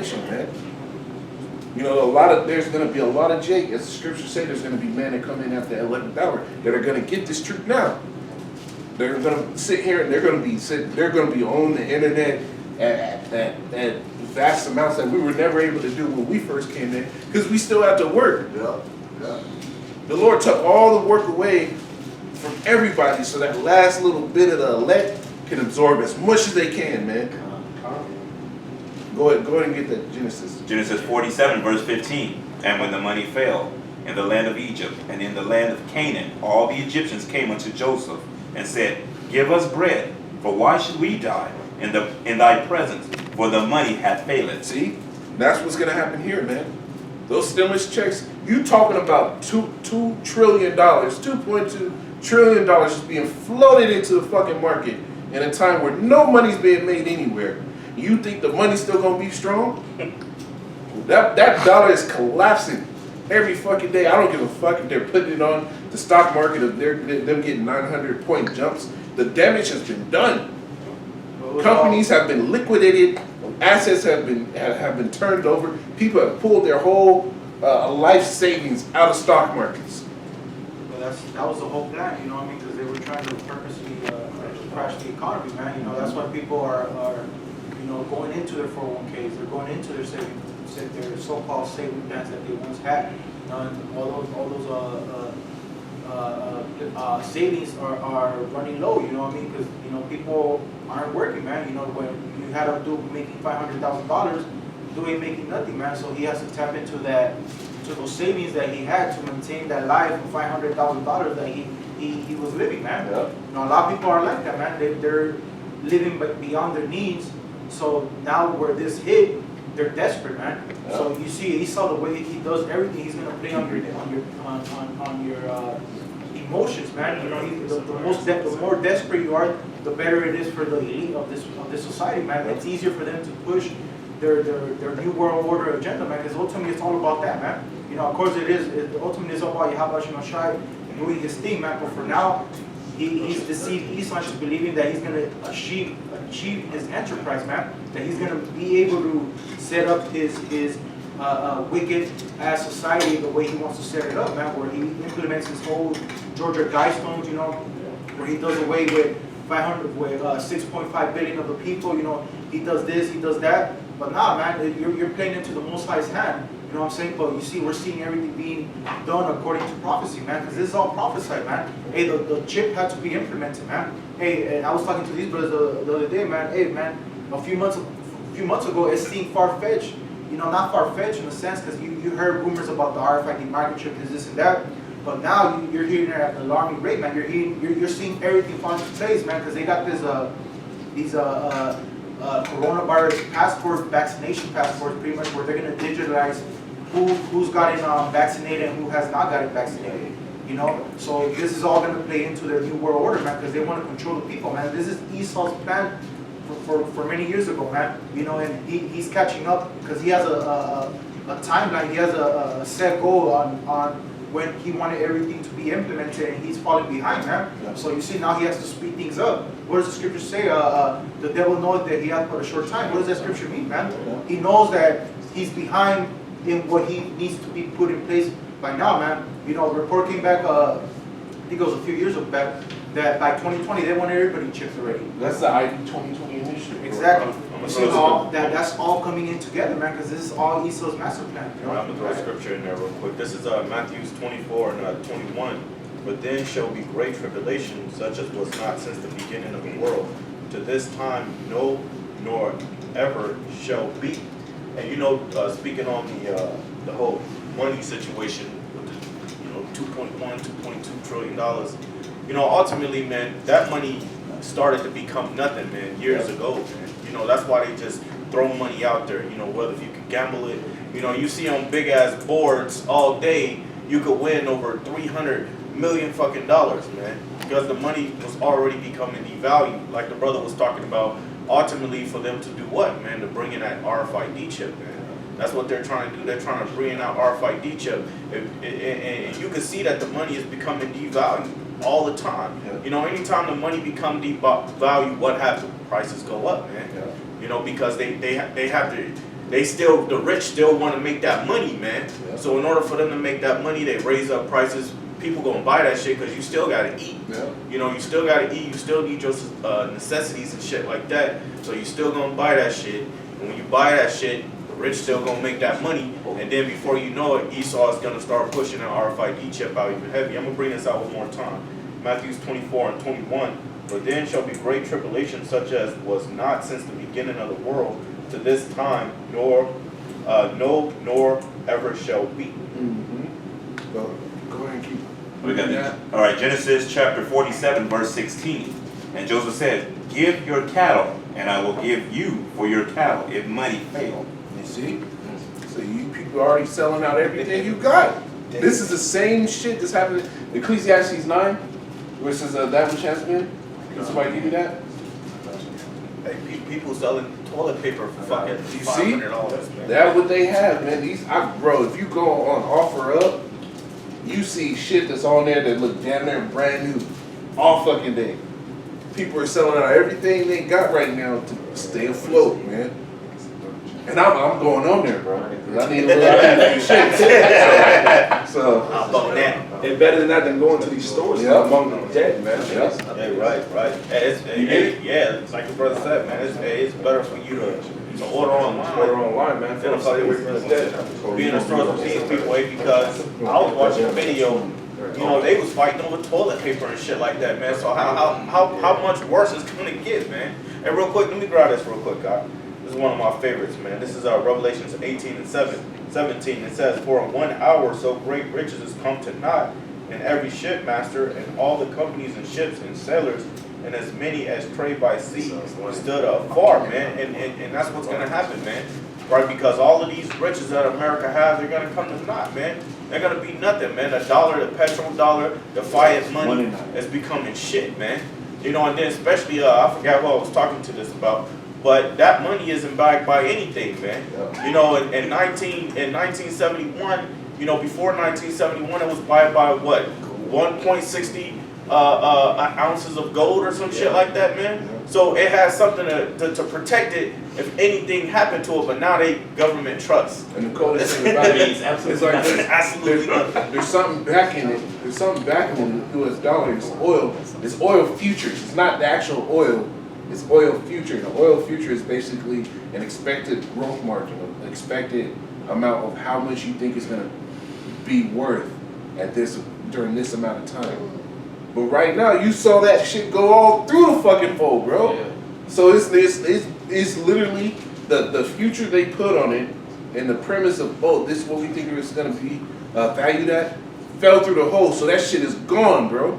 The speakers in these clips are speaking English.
man. You know, there's going to be a lot of Jake, as the scriptures say, there's going to be men that come in at the 11th hour that are going to get this truth now. They're going to sit here and they're going to be on the internet at vast amounts that we were never able to do when we first came in, because we still have to work. Yeah, yeah. The Lord took all the work away from everybody, so that last little bit of the elect can absorb as much as they can, man. Go ahead and get that Genesis. Genesis 47, verse 15. And when the money failed in the land of Egypt and in the land of Canaan, all the Egyptians came unto Joseph and said, Give us bread, for why should we die in thy presence? For the money hath failed. See, that's what's gonna happen here, man. Those stimulus checks, you talking about $2 trillion, $2.2 trillion just being floated into the fucking market in a time where no money's being made anywhere. You think the money's still gonna be strong? That dollar is collapsing every fucking day. I don't give a fuck if they're putting it on the stock market of them getting 900-point jumps. The damage has been done. Companies have been liquidated. Assets have been turned over. People have pulled their whole life savings out of stock markets. Well, that was the whole plan, you know what I mean? Because they were trying to purposely crash the economy, man. You know, that's why people are going into their 401ks. They're going into their their so-called saving plans that they once had. You know, and all those savings are running low. You know what I mean? Because people aren't working, man. You know, when you had a dude making $500,000, dude ain't making nothing, man. So he has to tap into those savings that he had to maintain that life of $500,000 that he was living, man. Yeah. You know, a lot of people are like that, man. They're living beyond their needs. So now where this hit, they're desperate, man. Yeah. So you see Esau, the way he does everything, he's gonna play on your emotions, man. You know, the more desperate you are, the better it is for the elite of this society, man. It's easier for them to push their new world order agenda, man. Because ultimately it's all about that, man. You know, of course ultimately it's all about Yahweh Shai doing his thing, man. But for now, he's deceived Esau into believing that he's gonna achieve his enterprise, man. That he's gonna be able to set up his wicked ass society the way he wants to set it up, man. Where he implements his whole Georgia Guidestones, you know, where he does away with 6.5 billion of the people. You know, he does this, he does that. But nah, man, you're playing into the Most High's hand. You know what I'm saying? But you see, we're seeing everything being done according to prophecy, man. Because this is all prophesied, man. Hey, the chip had to be implemented, man. Hey, and I was talking to these brothers the other day, man. Hey, man, a few months ago, it seemed far-fetched. You know, not far-fetched in a sense, because you heard rumors about the RFID microchip, this and that. But now you're hearing it at an alarming rate, man. You're seeing everything fall into place, man. Because they got these coronavirus passports, vaccination passports, pretty much, where they're gonna digitalize who's gotten vaccinated and who has not gotten vaccinated. You know, so this is all gonna play into their new world order, man, because they want to control the people, man. This is Esau's plan for many years ago, man. You know, and he's catching up because he has a timeline. He has a set goal on when he wanted everything to be implemented, and he's falling behind, man. Yeah. So you see, now he has to speed things up. What does the scripture say? The devil knows that he has but a short time. What does that scripture mean, man? Yeah. He knows that he's behind in what he needs to be put in place by now, man. You know, a report came back, I think it was a few years back, that by 2020 they want everybody chips already. That's the ID 2020 initiative. Exactly. You see how that's all coming in together, man, because this is all Esau's master plan. You know, I'm going to throw a scripture in there real quick. This is Matthew 24 and 21. But then shall be great tribulation, such as was not since the beginning of the world. To this time, no, nor ever shall be. And you know, speaking on the whole money situation with the $2.2 trillion, you know, ultimately, man, that money started to become nothing, man, years ago, man. You know, that's why they just throw money out there. You know, whether if you could gamble it, you know, you see on big ass boards all day, you could win over 300 million fucking dollars, man, because the money was already becoming devalued, like the brother was talking about. Ultimately, for them to do what, man? To bring in that RFID chip, man. That's what they're trying to do. They're trying to bring in that RFID chip, and you can see that the money is becoming devalued all the time. Yeah. You know, anytime the money become devalued, what happens? Prices go up, man. Yeah. You know, because they have to. the rich still want to make that money, man. Yeah. So in order for them to make that money, they raise up prices. People gonna buy that shit because you still gotta eat. Yeah. You know, you still gotta eat. You still need your necessities and shit like that. So you still gonna buy that shit. And when you buy that shit, the rich still gonna make that money. And then before you know it, Esau is gonna start pushing an RFID chip out even heavy. I'm gonna bring this out one more time. Matthew 24 and 21. For then shall be great tribulation, such as was not since the beginning of the world to this time, nor ever shall be. Mm-hmm. Go ahead and keep. We got that. All right, Genesis chapter 47, verse 16. And Joseph said, give your cattle, and I will give you for your cattle if money fail. You see? So you people are already selling out everything you got. This is the same shit that's happening. Ecclesiastes 9, where it says that which has been. Can somebody give me that? Hey, people selling toilet paper for fucking You see? $500, man. That's what they have, man. Bro, if you go on OfferUp, you see shit that's on there that look damn near brand new all fucking day. People are selling out everything they got right now to stay afloat, man. And I'm going on there, bro, because I need a little shit. So How about that? And better than that than going to these stores among the dead, man. Yeah, right. It's like the brother said, man. It's better for you to order online. Order online, man. Instead of Stay away from the dead. Being in the stores with these people, because I was watching a video. You know, they was fighting over toilet paper and shit like that, man. So how much worse it's gonna get, man? And real quick, let me grab this real quick, guys. This is one of my favorites, man. This is Revelations 18 and 17. It says, for in 1 hour so great riches is come to naught, and every shipmaster and all the companies and ships and sailors and as many as trade by sea stood afar, man. And that's what's gonna happen, man. Right? Because all of these riches that America has, they're gonna come to naught, man. They're gonna be nothing, man. The dollar, the petrol dollar, the fiat money is becoming shit, man. You know, and then especially I forgot who I was talking to this about. But that money isn't backed by anything, man. You know, in 1971, you know, before 1971, it was backed by what, 1.60 ounces of gold or some shit like that, man. So it has something to protect it if anything happened to it. But now they government trust. And the coldest thing about it is like Absolutely nothing. there's something backing it. There's something backing the U.S. dollar. It's oil. It's oil futures. It's not the actual oil. It's oil future. The oil future is basically an expected growth margin, an expected amount of how much you think is going to be worth at this during this amount of time. But right now, you saw that shit go all through the fucking fold, bro. Yeah. So it's literally the future they put on it, and the premise of this is what we think it's going to be valued at, fell through the hole. So that shit is gone, bro.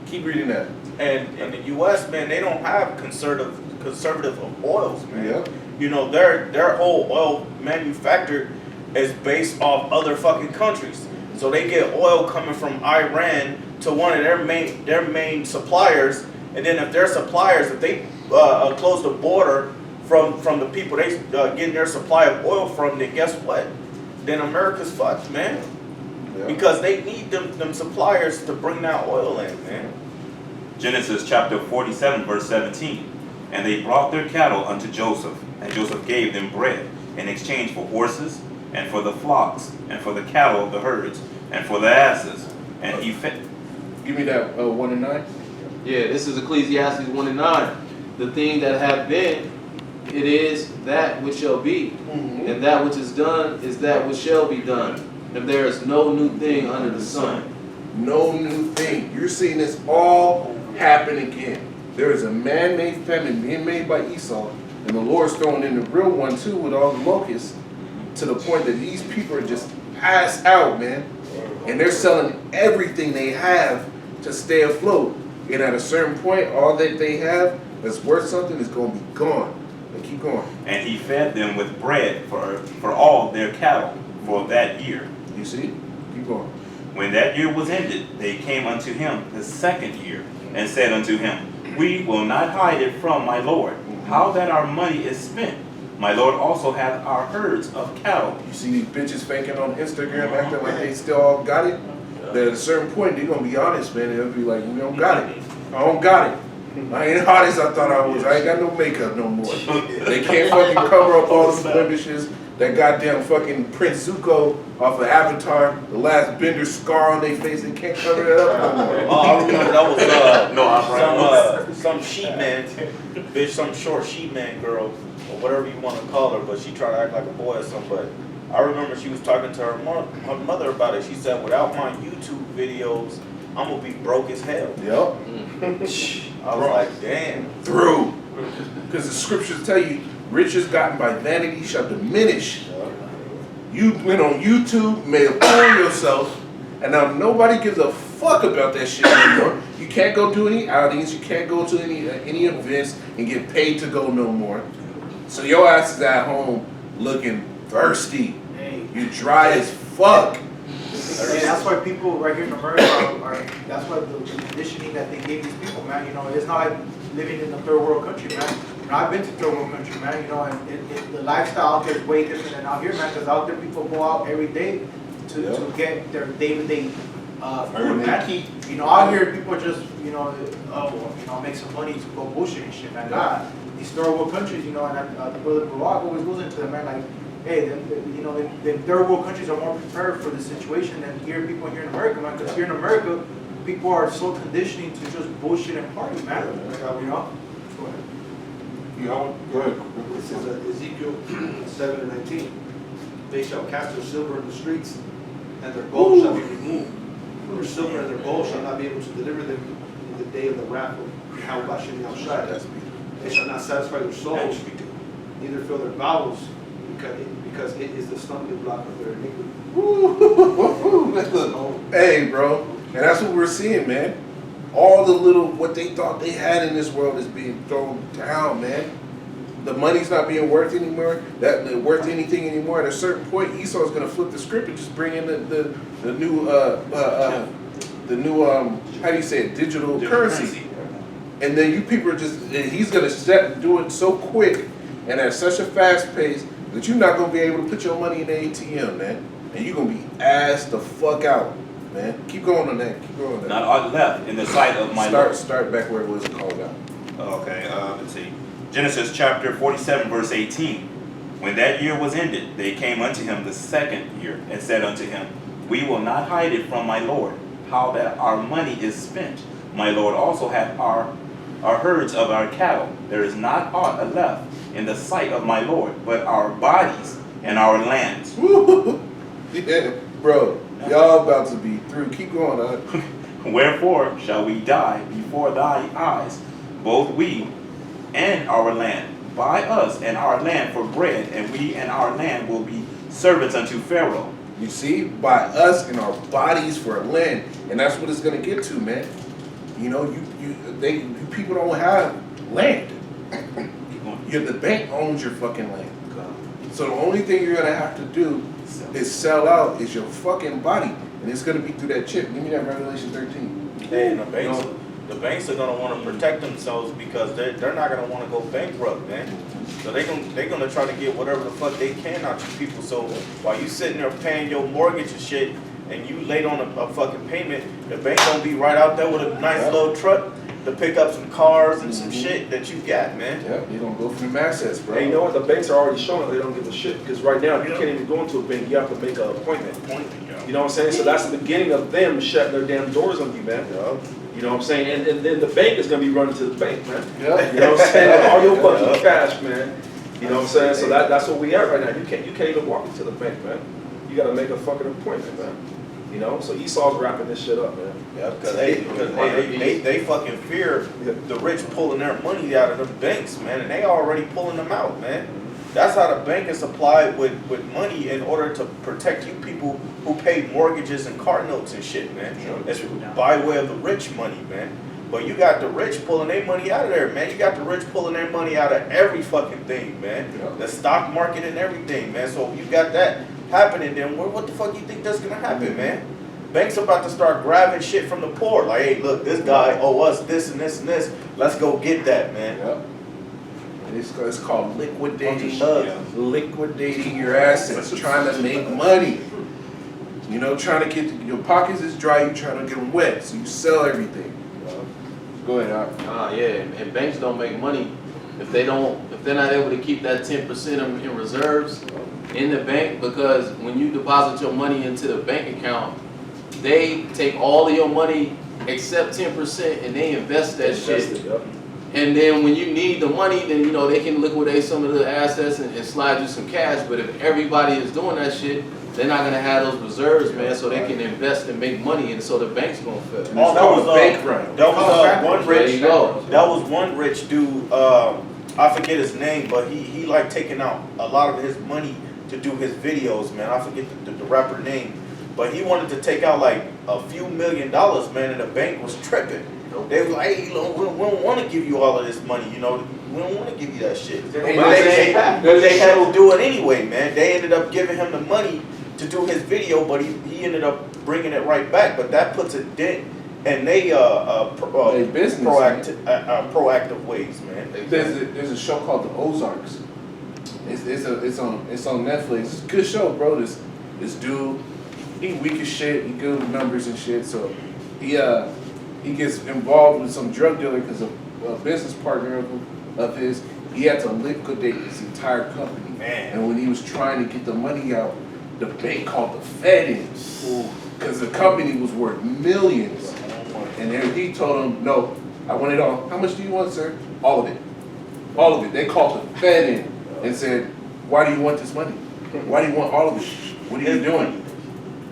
Keep reading that. And in the U.S., man, they don't have conservative oils, man. Yeah. You know, their whole oil manufacture is based off other fucking countries. So they get oil coming from Iran to one of their main suppliers, and then if their suppliers, if they close the border from the people they getting their supply of oil from, then guess what? Then America's fucked, man. Yeah. Because they need them suppliers to bring that oil in, man. Genesis chapter 47, verse 17. And they brought their cattle unto Joseph, and Joseph gave them bread in exchange for horses, and for the flocks, and for the cattle of the herds, and for the asses. And he fed. Give me that 1 and 9. Yeah, this is Ecclesiastes 1 and 9. The thing that hath been, it is that which shall be, and that which is done is that which shall be done. And there is no new thing under the sun. No new thing. You're seeing this all happen again. There is a man-made famine being made by Esau, and the Lord's throwing in the real one too with all the locusts, to the point that these people are just passed out, man. And they're selling everything they have to stay afloat. And at a certain point, all that they have that's worth something is going to be gone. But keep going. And he fed them with bread for all their cattle for that year. You see? Keep going. When that year was ended, they came unto him the second year, and said unto him, We will not hide it from my lord, how that our money is spent. My lord also hath our herds of cattle. You see these bitches faking on Instagram, acting like they still all got it. That at a certain point, they're going to be honest, man. They'll be like, we don't got it. I don't got it. I ain't hot as I thought I was. I ain't got no makeup no more. They can't fucking cover up all the blemishes. That goddamn fucking Prince Zuko off of Avatar, the last Bender scar on their face, they can't cover it up no more. Oh, I remember that was No, I'm some sheep man, bitch, some short sheep man girl, or whatever you want to call her, but she tried to act like a boy or something. But I remember she was talking to her mother about it. She said, without my YouTube videos, I'm gonna be broke as hell. Yep. I was like, damn. Through. Because the scriptures tell you, riches gotten by vanity shall diminish. You went on YouTube, made a fool of yourself, and now nobody gives a fuck about that shit anymore. You can't go do any outings, you can't go to any events and get paid to go no more. So your ass is at home looking thirsty. Hey. You dry as fuck. Hey, that's why people right here in America that's why the conditioning that they gave these people, man, you know, it's not like living in a third world country, man. You know, I've been to third world country, man, you know, and the lifestyle out there is way different than out here, man, because out there people go out every day to get their day-to-day food, man. You know, out here people just, you know, make some money to go bullshit and shit, man. Nah, these third world countries, you know, and the brother Barack always goes into them, man, like, hey, you know, the third world countries are more prepared for the situation than people here in America, man. Because here in America, people are so conditioning to just bullshit and party, man. You know? Go ahead. Go ahead. This is Ezekiel 7:19. They shall cast their silver in the streets, and their gold shall be removed. Their silver and their gold shall not be able to deliver them in the day of the wrath of Yahweh Shem Yahushai. They shall not satisfy their souls, neither fill their bowels, because it is the stumbling block of their iniquity. Hey, bro, and that's what we're seeing, man. All the little, what they thought they had in this world is being thrown down, man. The money's not being worth anymore, worth anything anymore. At a certain point, Esau's gonna flip the script and just bring in the new how do you say it, digital currency. And then you people are just, and he's gonna do it so quick and at such a fast pace that you're not gonna be able to put your money in the ATM, man. And you're gonna be assed the fuck out, man. Keep going on that. Keep going on that. Not aught left in the sight of my Lord. Start back where it was called out. Okay, let's see. Genesis chapter 47, verse 18. When that year was ended, they came unto him the second year, and said unto him, We will not hide it from my Lord, how that our money is spent. My Lord also hath our herds of our cattle. There is not aught left in the sight of my Lord, but our bodies and our lands. Yeah, bro, y'all about to be through. Keep going, huh? Wherefore shall we die before thy eyes, both we and our land? Buy us and our land for bread, and we and our land will be servants unto Pharaoh. You see, by us and our bodies for land, and that's what it's gonna get to, man. You know, you people don't have land. The bank owns your fucking land. So the only thing you're gonna have to do is sell out is your fucking body, and it's gonna be through that chip. Give me that Revelation 13. Hey, and the banks are gonna want to protect themselves because they're not gonna want to go bankrupt, man. So they're gonna try to get whatever the fuck they can out you people. So while you sitting there paying your mortgage and shit, and you late on a fucking payment, the bank gonna be right out there with a nice little truck to pick up some cars and some shit that you got, man. Yeah, you're gonna go for them assets, bro. Hey, you know what? The banks are already showing they don't give a shit. Because right now, you can't even go into a bank. You have to make an appointment. You know what I'm saying? So that's the beginning of them shutting their damn doors on you, man. You know what I'm saying? And then the bank is going to be running to the bank, man. Yeah. You know what I'm saying? All your fucking cash, man. You know what I'm saying? So that's what we at right now. You can't even walk into the bank, man. You got to make a fucking appointment, man. You know? So Esau's wrapping this shit up, man. Yeah, because they fucking fear the rich pulling their money out of the banks, man, and they already pulling them out, man. That's how the bank is supplied with money in order to protect you people who pay mortgages and car notes and shit, man. It's by way of the rich money, man. But you got the rich pulling their money out of there, man. You got the rich pulling their money out of every fucking thing, man. The stock market and everything, man. So you got that happening, then what the fuck you think that's gonna happen, man? Banks about to start grabbing shit from the poor. Like, hey, look, this guy owe us this and this and this. Let's go get that, man. Yep. It's called liquidating your assets, trying to make money. You know, trying to get your pockets is dry, you're trying to get them wet, so you sell everything. Go ahead, Art. Yeah, and banks don't make money if they're not able to keep that 10% in reserves in the bank, because when you deposit your money into the bank account, they take all of your money except 10% and they invest that shit. And then when you need the money, then they can liquidate some of the assets and slide you some cash. But if everybody is doing that shit, they're not gonna have those reserves, man, so they can invest and make money, and so the bank's gonna fail. Oh, that was bank run. That was one There rich. you go. That was one rich dude. I forget his name, but he like taking out a lot of his money to do his videos, man. I forget the rapper name, but he wanted to take out like a few $1 million, man, and the bank was tripping. They was like, hey, we don't want to give you all of this money, we don't want to give you that shit. But they had to do it anyway, man. They ended up giving him the money to do his video, but he ended up bringing it right back. But that puts a dent in they business, proactive ways, man. There's a show called The Ozarks. It's on Netflix. It's a good show, bro. This dude, he weak as shit. He good with numbers and shit. So he gets involved with some drug dealer because a business partner of his, he had to liquidate his entire company. Man. And when he was trying to get the money out, the bank called the Fed in because the company was worth millions. And then he told him, no, I want it all. How much do you want, sir? All of it. All of it. They called the Fed in and said, why do you want this money? Why do you want all of it? What are you doing?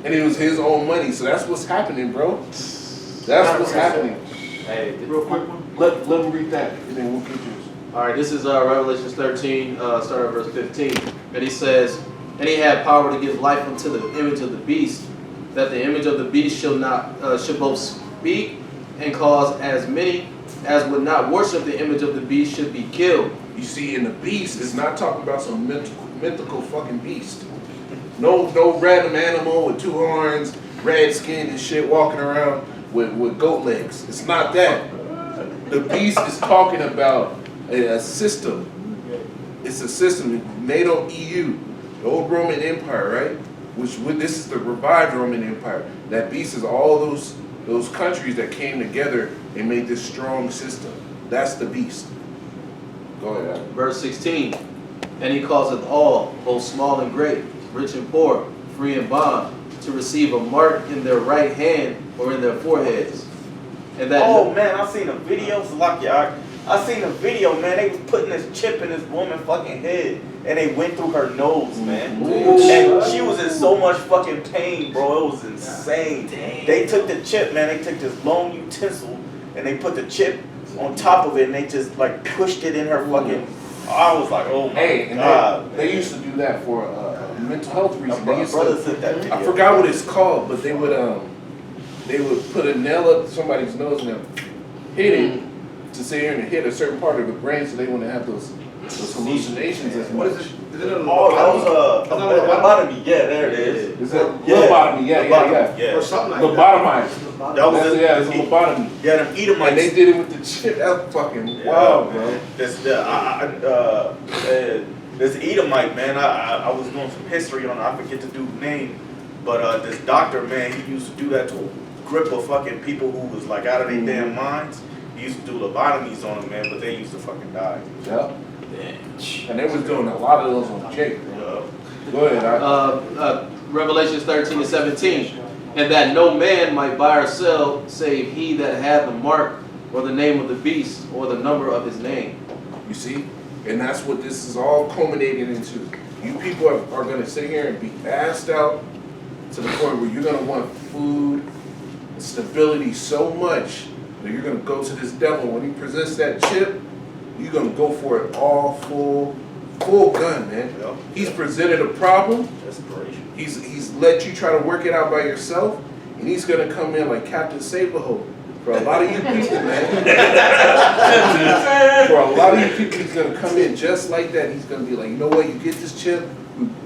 And it was his own money. So that's what's happening, bro. That's what's happening. Hey, Real quick one. Let him read that, and then we'll get yours. all right, this is Revelations 13, start at verse 15. And he says, and he had power to give life unto the image of the beast, that the image of the beast should both speak and cause as many as would not worship the image of the beast should be killed. You see, in the beast, it's not talking about some mythical fucking beast. No random animal with 2 horns, red skin and shit, walking around with goat legs. It's not that. The beast is talking about a system. It's a system. NATO, EU, the old Roman Empire, right? This is the revived Roman Empire. That beast is all those countries that came together and made this strong system. That's the beast. Go ahead. Adam. Verse 16, and he causeth all, both small and great, rich and poor, free and bond, to receive a mark in their right hand or in their foreheads. And that Man, I seen a video, I seen a video, man. They was putting this chip in this woman's fucking head, and they went through her nose, man. And she was in so much fucking pain, bro. It was insane. They took the chip, man. They took this long utensil, and they put the chip on top of it, and they just like pushed it in her fucking. I was like, oh my god. They used to do that for mental health reasons. My brother sent that video. I forgot what it's called, but they would put a nail up somebody's nose and hit it to sit here and hit a certain part of the brain, so they wouldn't have those hallucinations as What much. is it? Is it a Oh, that was a lobotomy. Yeah, there it is. Is that Yeah. lobotomy? Yeah. Yeah. or something like Lobotomized. That was It's a lobotomy. Yeah, them Edomites. And they did it with the chip. That's fucking wild, bro. This Edomite, man, I was doing some history on it. I forget the dude's name, but this doctor, man, he used to do that to a grip of fucking people who was like out of their damn minds. He used to do lobotomies on them, man, but they used to fucking die. Yeah. And they was doing a lot of those on Jake, bro. Go ahead. Revelations 13 and 17. And that no man might buy or sell, save he that had the mark or the name of the beast or the number of his name. You see? And that's what this is all culminating into. You people are going to sit here and be asked out to the point where you're going to want food and stability so much that you're going to go to this devil. When he presents that chip, you're going to go for it all full gun, man. Yep. He's presented a problem. Desperation. He's let you try to work it out by yourself, and he's going to come in like Captain Save-A-Ho. For a lot of you people, man. For a lot of you people, he's going to come in just like that. He's going to be like, you know what, you get this chip,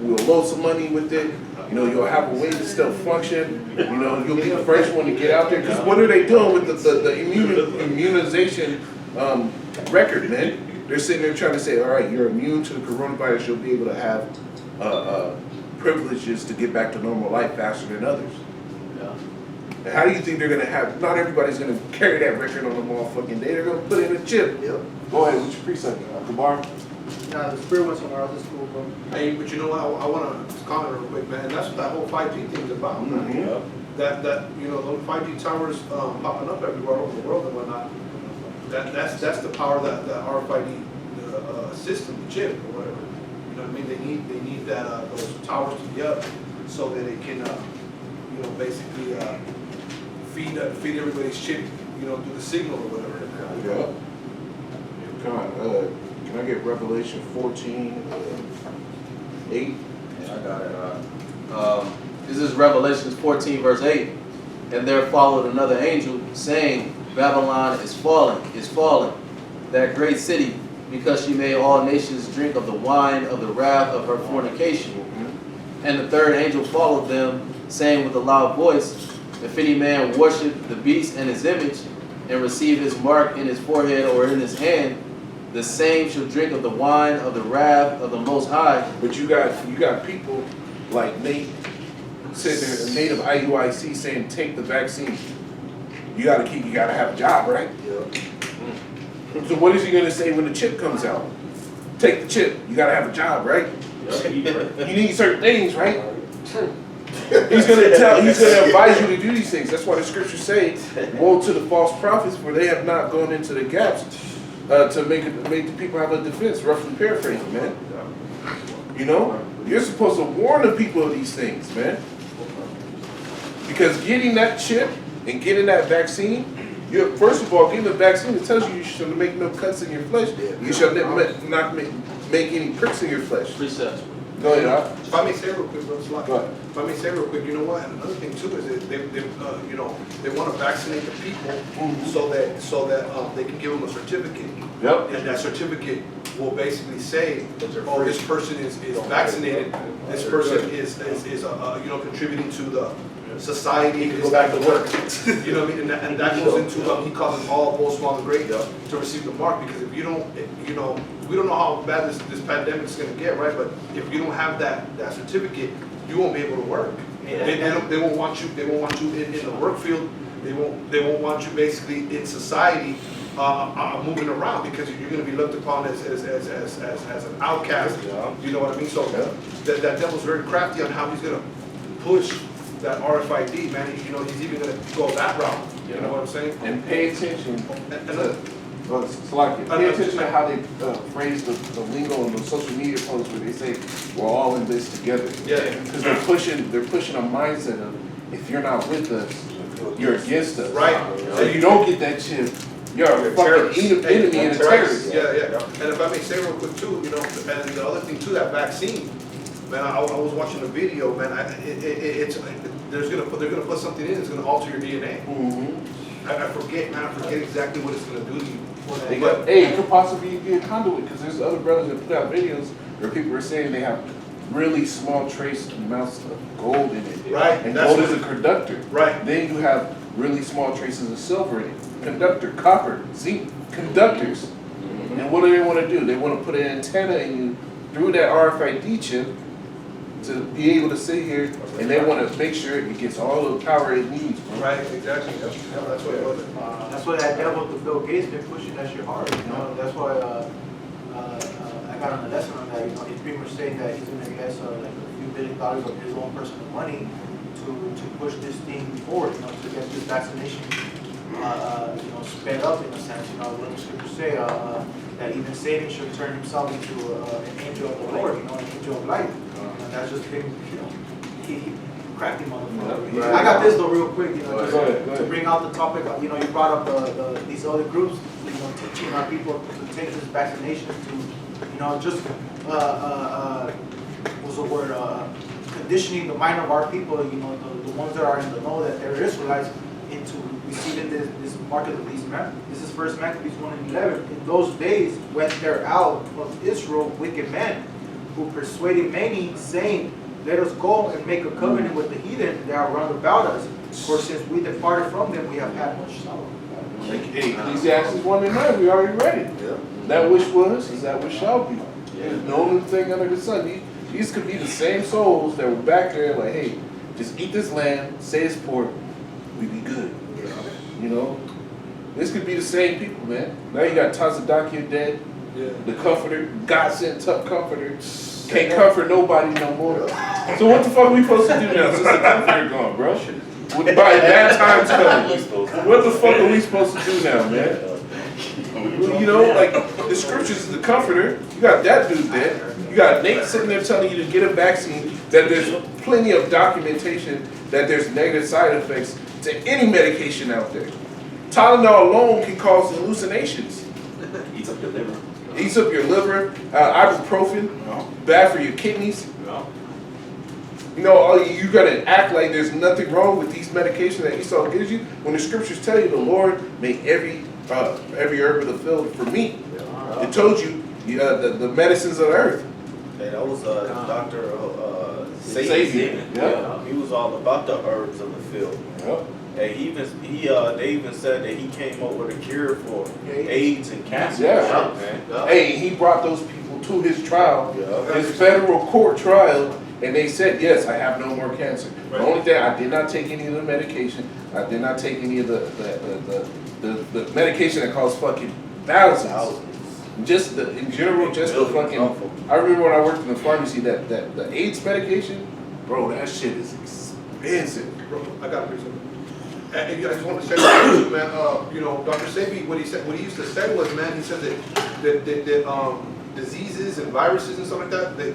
we'll load some money with it. You know, you'll have a way to still function. You know, you'll be the first one to get out there. Because what are they doing with the immunization record, man? They're sitting there trying to say, all right, you're immune to the coronavirus. You'll be able to have privileges to get back to normal life faster than others. Yeah. And how do you think they're gonna have? Not everybody's gonna carry that record on the motherfucking day. They're gonna put in a chip. Yep. Go ahead. What's your precept? Kabar? Nah, the spirit went somewhere else. It's cool, bro. Hey, but you know what, I wanna comment real quick, man, and that's what that whole 5G thing's about, man. Mhm. That, you know, those 5G towers, popping up everywhere over the world and whatnot, that's the power that RFID, system, the chip or whatever. You know what I mean, they need that, those towers to be up so that it can, you know, basically, feed everybody's chip, you know, through the signal or whatever. Yeah. Come on. Can I get Revelation 14, 8? Yeah, I got it. This is Revelation 14, verse 8. And there followed another angel, saying, Babylon is fallen, that great city, because she made all nations drink of the wine of the wrath of her fornication. And the third angel followed them, saying with a loud voice, if any man worship the beast and his image, and receive his mark in his forehead or in his hand, the same shall drink of the wine of the wrath of the Most High. But you got people like Nate sitting there, Nate of IUIC saying take the vaccine. You gotta have a job, right? Yeah. So what is he gonna say when the chip comes out? Take the chip. You gotta have a job, right? You need certain things, right? He's gonna advise you to do these things. That's why the scriptures say, woe to the false prophets, for they have not gone into the gaps to make the people have a defense. Roughly paraphrasing, man. You know? You're supposed to warn the people of these things, man. Because getting that chip and getting that vaccine, first of all, getting the vaccine, it tells you shall make no cuts in your flesh. You shall not make any pricks in your flesh. Precepts. Go ahead, Al. If I may say real quick, bro, Go ahead. if I may say real quick, you know what? And another thing too is that they you know, they want to vaccinate the people so that they can give them a certificate. Yep. And that certificate will basically say, oh, this person is vaccinated. This person is you know, contributing to the society. Go back to work. You know what I mean? And that goes into he calls them all, both small and great, to receive the mark. Because if you don't, you know, we don't know how bad this pandemic is going to get, right? But if you don't have that certificate, you won't be able to work. They won't want you. They won't want you in the work field. They won't want you basically in society moving around because you're going to be looked upon as an outcast. You know what I mean? So that devil's very crafty on how he's going to push that RFID, man. You know, he's even going to go that route. You know what I'm saying? And pay attention. And pay attention to how they phrase the lingo on the social media posts where they say we're all in this together. Yeah. Because they're pushing a mindset of if you're not with us, you're against us. Right. So you don't get that chip, you're a fucking enemy and a terrorist. Yeah. And if I may say real quick too, you know, and the other thing too, that vaccine, man, I was watching a video, man. They're gonna put something in. It's gonna alter your DNA. I forget exactly what it's gonna do to you. It could possibly be a conduit because there's other brothers that put out videos where people are saying they have really small trace amounts of gold in it. Right. And gold is a conductor. Right. Then you have really small traces of silver in it. Conductor, copper, zinc, conductors. And what do they want to do? They want to put an antenna in you through that RFID chip to be able to sit here, and they want to make sure it gets all the power it needs. Bro. Right. Exactly. That's what it was. That's why that devil with Bill Gates been pushing that shit hard. You know, that's why I got on a lesson on that. You know, he's pretty much saying that he's gonna invest like a few $1 billion of his own personal money to push this thing forward. You know, to get this vaccination, you know, sped up in a sense. You know, what the scriptures say that even Satan should turn himself into an angel of the Lord. You know, an angel of light. And that's just been, you know, he crafty motherfucker. Right. I got this though, real quick. You know, just Go ahead. to bring out the topic. You know, you brought up these other groups. You know, teaching our people to take this vaccination to, you know, just what's the word? Conditioning the mind of our people. You know, the ones that are in the know that they're Israelites into receiving this mark of the beast, man. This is 1 Maccabees 1:11. In those days went there out of Israel wicked men, who persuaded many, saying, let us go and make a covenant with the heathen that are round about us. For since we departed from them, we have had much sorrow. Hey, Ecclesiastes 1:9, we already read it. Yeah. That which was is that which shall be. There's no new thing under the sun. These could be the same souls that were back there like, hey, just eat this land, say it's pork, we'd be good. You know? This could be the same people, man. Now you got Tazadaki dead, the comforter, God sent tough comforter. Can't comfort nobody no more. So what the fuck are we supposed to do now since the comforter gone, bro? By bad times coming. What the fuck are we supposed to do now, man? You know, like the scriptures is the comforter. You got that dude dead. You got Nate sitting there telling you to get a vaccine, that there's plenty of documentation that there's negative side effects to any medication out there. Tylenol alone can cause hallucinations. Eats up your liver. Eats up your liver. Ibuprofen, bad for your kidneys. You know, you gotta act like there's nothing wrong with these medications that Esau gives you. When the scriptures tell you the Lord made every herb of the field for meat. It told you the medicines of the earth. Hey, that was Dr. Sabian. Yeah. He was all about the herbs of the field. Yep. Hey, they even said that he came up with a cure for AIDS and cancer. Yeah. Man. Hey, he brought those people to his trial, Yeah. his federal court trial, and they said, yes, I have no more cancer. The only thing, I did not take any of the medication. I did not take any of the medication that costs fucking thousands. Just in general, just the fucking. I remember when I worked in the pharmacy, that the AIDS medication, bro, that shit is expensive. Bro, I got to do something. And I just want to say something too, man. You know, Dr. Sabi, what he used to say was, man, he said that diseases and viruses and stuff like that, they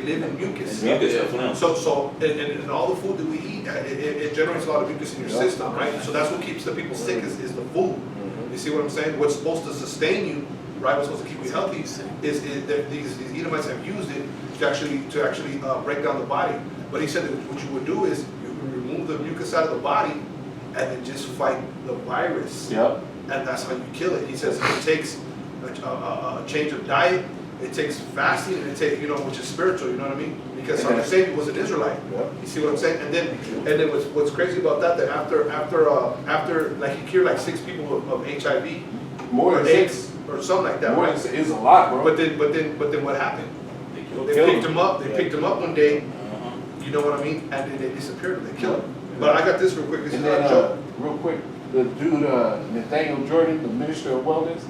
live in mucus. So and all the food that we eat, it generates a lot of mucus in your system, right? So that's what keeps the people sick is the food. You see what I'm saying? What's supposed to sustain you, right? What's supposed to keep you healthy is that these Edomites have used it to actually break down the body. But he said that what you would do is you would remove the mucus out of the body and then just fight the virus. Yep. And that's how you kill it. He says it takes a change of diet, it takes fasting, and it takes, which is spiritual, you know what I mean? Because our Savior was an Israelite. Yep. You see what I'm saying? And then what's crazy about that after like he cured like 6 people of HIV, More or than AIDS, 6. or something like that. More Right? than 6 is a lot, bro. But then what happened? They killed picked him up. They picked him up one day. You know what I mean? And then they disappeared. They killed him. But I got this real quick. This And is not a then, joke. real quick, the dude, Nathaniel Jordan, the minister of wellness,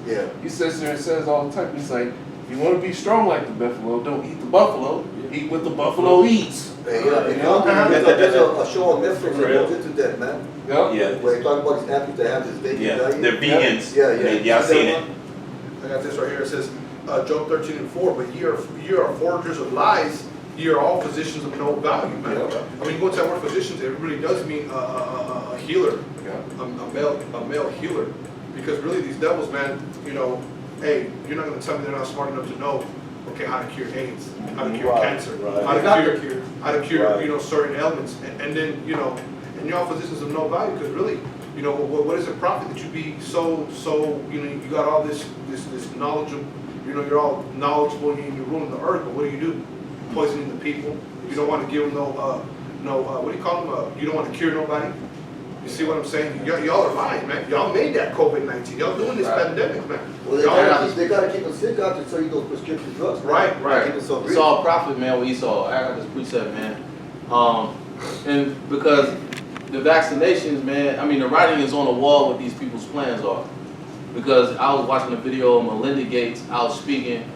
he sits there and says all the time, he's like, if you want to be strong like the buffalo, don't eat the buffalo, eat what the buffalo eats. There's a show on Netflix that goes into that, man. Yep. Yeah. Where they talk about these athletes that have this vegan Yeah. diet. They're vegans. Yeah. Y'all seen it? I got this right here. It says, Job 13:4. But ye are forgers of lies. Ye are all physicians of no value, man. I mean, you go into that word physicians, it really does mean a healer, a male healer. Because really, these devils, man, hey, you're not going to tell me they're not smart enough to know, okay, how to cure AIDS, how to cure cancer, how to cure certain ailments, and then and you're all physicians of no value. Because really, what does it profit that you be so you got all this knowledge of, you're all knowledgeable and you're ruling the earth, but what do? Poisoning the people. You don't want to give them what do you call them? You don't want to cure nobody. You see what I'm saying? Y'all are lying, man. Y'all made that COVID-19. Y'all doing this pandemic, man. Well, they gotta keep us sick out to sell you those prescription drugs. Right. Keep us so It's all profit, man, what Esau. I got this precept, man. And because the vaccinations, man, I mean, the writing is on the wall what these people's plans are. Because I was watching a video of Melinda Gates out speaking,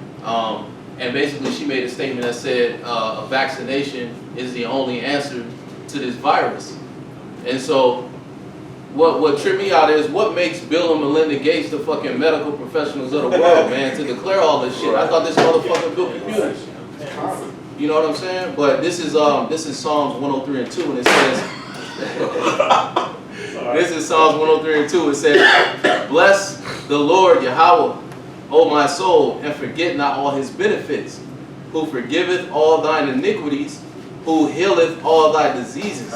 and basically she made a statement that said a vaccination is the only answer to this virus. And so what tripped me out is what makes Bill and Melinda Gates the fucking medical professionals of the world, man, to declare all this shit. I thought this motherfucker built computers. You know what I'm saying? But this is Psalms 103 and 2, and it says this is Psalms 103 and 2. It says, bless the Lord Yahweh, O my soul, and forget not all his benefits, who forgiveth all thine iniquities, who healeth all thy diseases.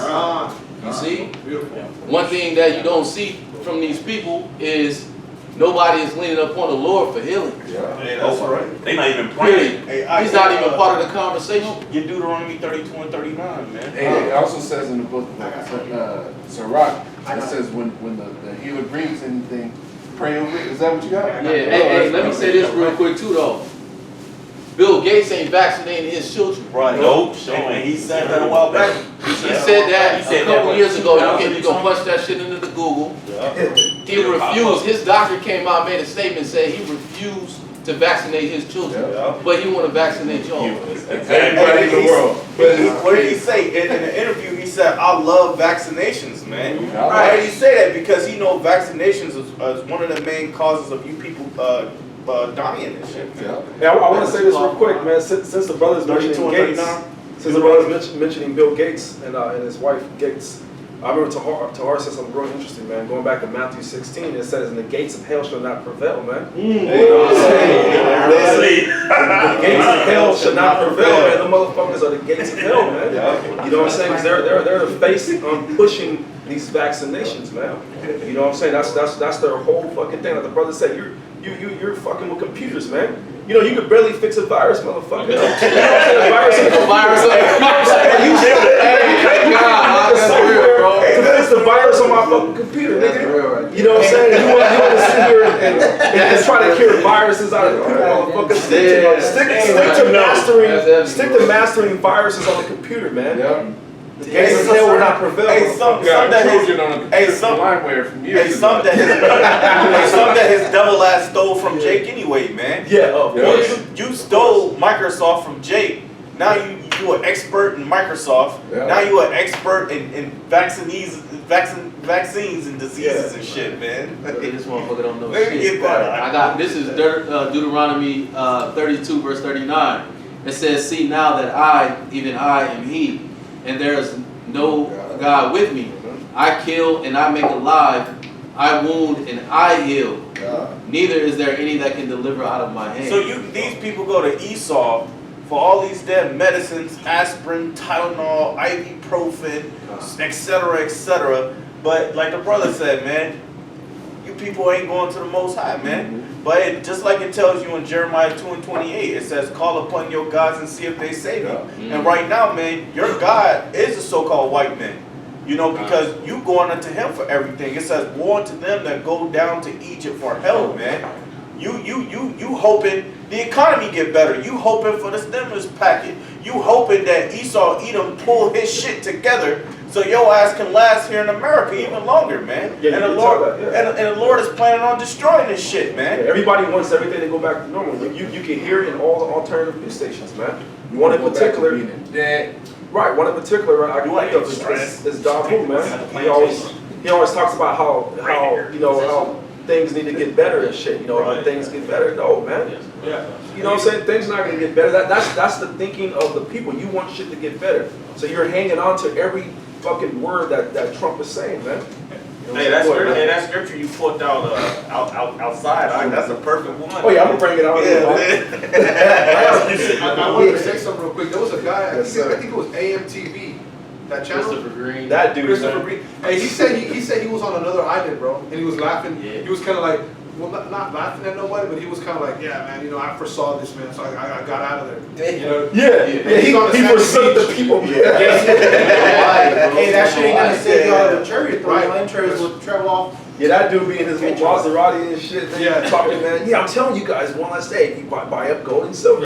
You see? Beautiful. One thing that you don't see from these people is nobody is leaning upon the Lord for healing. Hey, that's all right. They not even Period. praying. He's not even part of the conversation. Get Deuteronomy 32 and 39, man. Hey, it also says in the book of Sirach, it says when the healer brings anything, pray over it. Is that what you got? Yeah, hey, let me say this real quick too though. Bill Gates ain't vaccinating his children. Right. Nope. And he said that a while back. He said that He said a couple that, years ago. what, You can punch that shit into the Google. Yeah. He refused. His doctor came out, made a statement, said he refused to vaccinate his children, Yeah. but he want to vaccinate y'all. Everybody in the world. What did he say? In the interview, he said, I love vaccinations, man. Mhm. Why did he say that? Because he knows vaccinations is one of the main causes of you people dying and shit, man. Hey, I want to say this real quick, man. Since the brothers mentioning 32 and Gates, 39. since the brothers mentioning Bill Gates and his wife Gates, I remember Tahar said something real interesting, man. Going back to Matthew 16, it says, "And the gates of hell shall not prevail," man. You know what I'm saying? The gates of hell shall not prevail, man. The motherfuckers are the gates of hell, man. You know what I'm saying? 'Cause they're the face on pushing these vaccinations, man. You know what I'm saying? That's their whole fucking thing. Like the brother said, you're fucking with computers, man. You know, you could barely fix a virus, motherfucker. You know what I'm saying? A virus. Hey, God, that's real, bro. To fix the virus on my fucking computer, That's nigga. real, right? You know what I'm saying? You want to sit here and try to cure viruses out of computer, motherfucker. Stick to mastering viruses on the computer, man. Yeah. The gates of hell will not prevail. Hey, some Got that children on a his, computer hey, some, limeware from years hey, some ago. that his devil ass stole from Jake anyway, man. Yeah, of course. You stole Microsoft from Jake. Now you an expert in Microsoft. Yeah. Now you an expert in vaccines and diseases and shit, man. This motherfucker don't know Let me shit. get that. I got this is Deuteronomy 32 verse 39. It says, "See now that I, even I, am He, and there is no God with me. I kill and I make alive. I wound and I heal. Neither is there any that can deliver out of my hand." So these people go to Esau for all these damn medicines, aspirin, Tylenol, ibuprofen, etc., etc. But like the brother said, man, you people ain't going to the Most High, man. But just like it tells you in Jeremiah 2:28, it says, "Call upon your gods and see if they save you." And right now, man, your God is a so-called white man. You know, because you going unto him for everything. It says, "Woe unto them that go down to Egypt for help," man. You hoping the economy get better. You hoping for the stimulus packet. You hoping that Esau Edom pull his shit together so your ass can last here in America even longer, man. Yeah, and you the can Lord tell that, yeah. and the Lord is planning on destroying this shit, man. Yeah, everybody wants everything to go back to normal. You can hear it in all the alternative news stations, man. One in particular, right? One in particular, I can think of is Don Wu, man. He always talks about how you know how things need to get better and shit. You know, when things get better, no, man. Yeah. You know what I'm saying? Things not gonna get better. That's the thinking of the people. You want shit to get better, so you're hanging on to every fucking word that Trump is saying, man. You know Hey, that scripture you put out outside, that's a perfect one. Oh yeah, I'm gonna bring it out. I wanted to say something real quick. There was a guy, Yes, sir. I think it was AMTV, that channel. Christopher Green. That dude, Christopher man. Green. Hey, he said he was on another island, bro, and he was laughing. Yeah. He was kind of like, well, not laughing at nobody, but he was kind of like, yeah, man, you know, I foresaw this, man, so I got out of there. You know? Yeah, He's on the he sandy forsook the beach. people. Hey, that shit ain't gonna save you out of the chariot, bro. Right. Your chariots will travel off. Yeah, that dude be in his little Maserati and shit. Yeah. Talking, man. Yeah, I'm telling you guys, one last day, you buy up gold and silver.